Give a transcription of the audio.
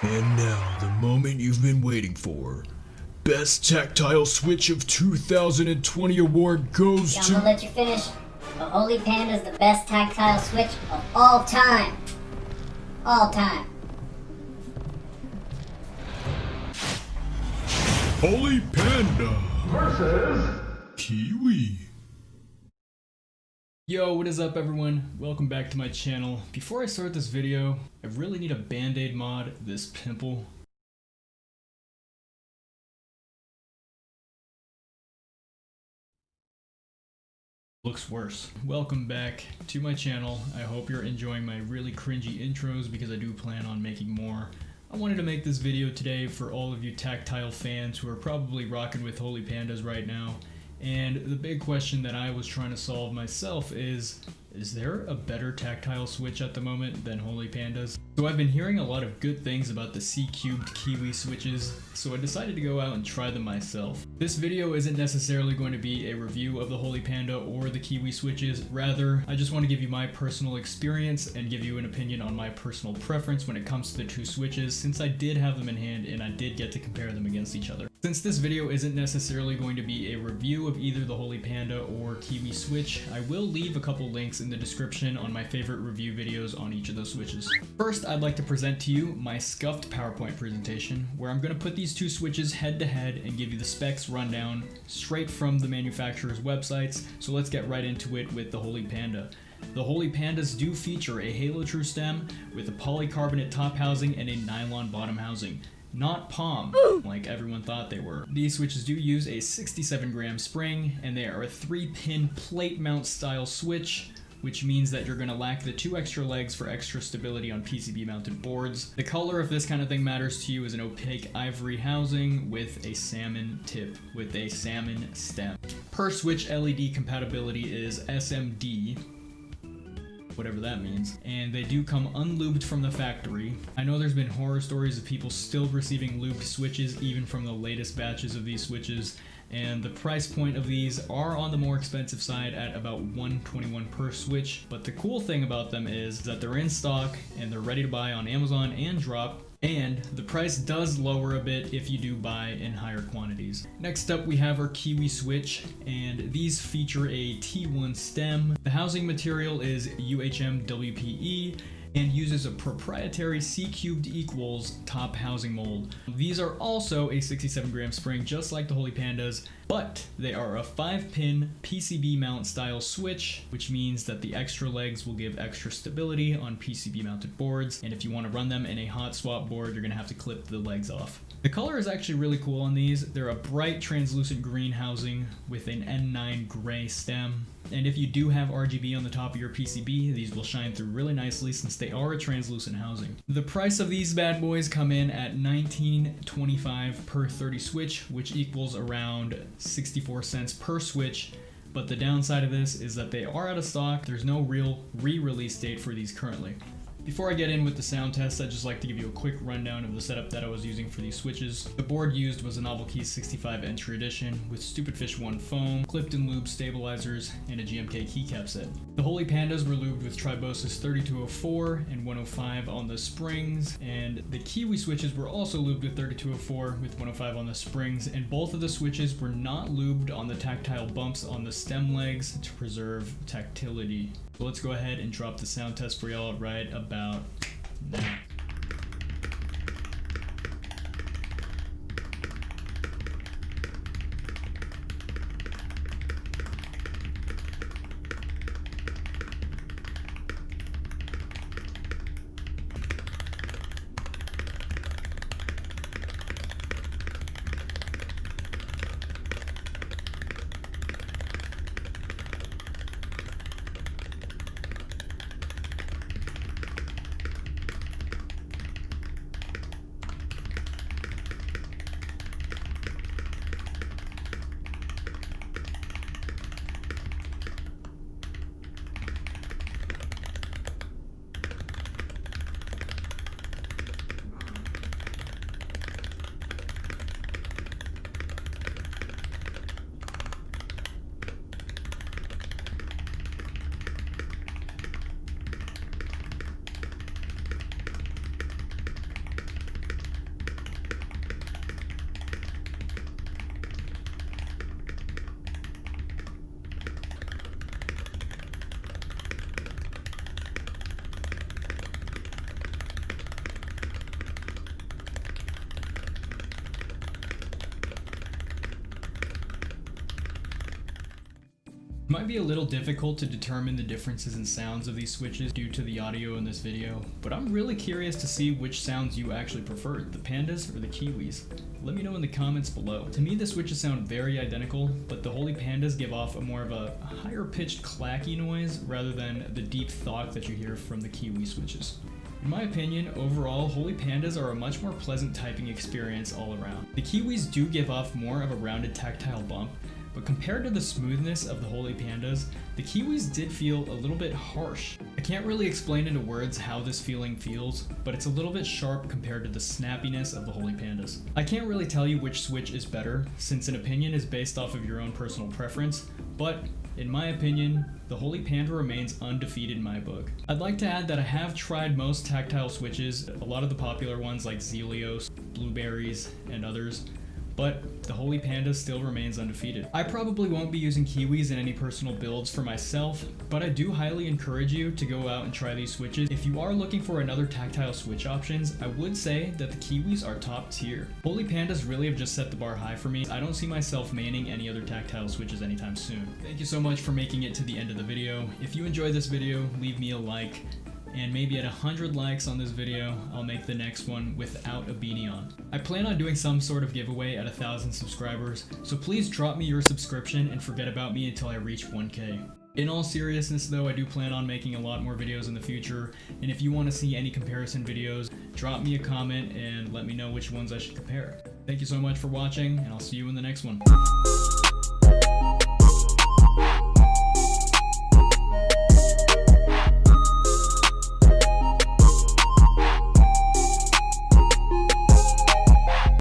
And now, the moment you've been waiting for. Best Tactile Switch of 2020 award goes I'm to... gonna let you finish. The Holy Panda is the best tactile switch of all time. All time. Holy Panda versus Kiwi. Yo, what is up everyone? Welcome back to my channel. Before I start this video, I really need a band-aid mod this pimple. Looks worse. Welcome back to my channel. I hope you're enjoying my really cringy intros because I do plan on making more. I wanted to make this video today for all of you tactile fans who are probably rocking with Holy Pandas right now. And the big question that I was trying to solve myself is there a better tactile switch at the moment than Holy Pandas? So I've been hearing a lot of good things about the C-cubed Kiwi Switches, so I decided to go out and try them myself. This video isn't necessarily going to be a review of the Holy Panda or the Kiwi Switches, rather, I just want to give you my personal experience and give you an opinion on my personal preference when it comes to the two switches, since I did have them in hand and I did get to compare them against each other. Since this video isn't necessarily going to be a review of either the Holy Panda or Kiwi Switch, I will leave a couple links in the description on my favorite review videos on each of those switches. First, I'd like to present to you my scuffed PowerPoint presentation, where I'm going to put these two switches head to head and give you the specs rundown straight from the manufacturer's websites, so let's get right into it with the Holy Panda. The Holy Pandas do feature a Halo True stem with a polycarbonate top housing and a nylon bottom housing. Not palm, like everyone thought they were. These switches do use a 67-gram spring, and they are a 3-pin plate mount style switch, which means that you're going to lack the 2 extra legs for extra stability on PCB mounted boards. The color, if this kind of thing matters to you, is an opaque ivory housing with a salmon tip, with a salmon stem. Per switch LED compatibility is SMD, whatever that means, and they do come unlubed from the factory. I know there's been horror stories of people still receiving lubed switches even from the latest batches of these switches, and the price point of these are on the more expensive side at about $121 per switch, but the cool thing about them is that they're in stock and they're ready to buy on Amazon and Drop, and the price does lower a bit if you do buy in higher quantities. Next up we have our Kiwi Switch, and these feature a T1 stem. The housing material is UHM WPE and uses a proprietary C-cubed equals top housing mold. These are also a 67-gram spring just like the Holy Pandas, but they are a 5-pin PCB mount style switch, which means that the extra legs will give extra stability on PCB mounted boards, and if you want to run them in a hot swap board, you're going to have to clip the legs off. The color is actually really cool on these. They're a bright translucent green housing with an N9 gray stem. And if you do have RGB on the top of your PCB, these will shine through really nicely since they are a translucent housing. The price of these bad boys come in at $19.25 per 30 switch, which equals around 64 cents per switch. But the downside of this is that they are out of stock. There's no real re-release date for these currently. Before I get in with the sound test, I'd just like to give you a quick rundown of the setup that I was using for these switches. The board used was a Novelkeys 65 entry edition with Stupidfish1 Foam, clipped and lubed stabilizers, and a GMK keycap set. The Holy Pandas were lubed with Tribosis 3204 and 105 on the springs, and the Kiwi switches were also lubed with 3204 with 105 on the springs, and both of the switches were not lubed on the tactile bumps on the stem legs to preserve tactility. So let's go ahead and drop the sound test for y'all right about now. It might be a little difficult to determine the differences in sounds of these switches due to the audio in this video, but I'm really curious to see which sounds you actually prefer, the Pandas or the Kiwis. Let me know in the comments below. To me, the switches sound very identical, but the Holy Pandas give off more of a higher pitched clacky noise rather than the deep thunk that you hear from the Kiwi switches. In my opinion, overall, Holy Pandas are a much more pleasant typing experience all around. The Kiwis do give off more of a rounded tactile bump, but compared to the smoothness of the Holy Pandas, the Kiwis did feel a little bit harsh. I can't really explain into words how this feeling feels, but it's a little bit sharp compared to the snappiness of the Holy Pandas. I can't really tell you which switch is better, since an opinion is based off of your own personal preference, but in my opinion, the Holy Panda remains undefeated in my book. I'd like to add that I have tried most tactile switches, a lot of the popular ones like Zelios, Blueberries, and others, but the Holy Panda still remains undefeated. I probably won't be using Kiwis in any personal builds for myself, but I do highly encourage you to go out and try these switches. If you are looking for another tactile switch options, I would say that the Kiwis are top tier. Holy Pandas really have just set the bar high for me. I don't see myself maining any other tactile switches anytime soon. Thank you so much for making it to the end of the video. If you enjoyed this video, leave me a like. And maybe at 100 likes on this video, I'll make the next one without a beanie on. I plan on doing some sort of giveaway at 1,000 subscribers, so please drop me your subscription and forget about me until I reach 1K. In all seriousness though, I do plan on making a lot more videos in the future, and if you want to see any comparison videos, drop me a comment and let me know which ones I should compare. Thank you so much for watching, and I'll see you in the next one.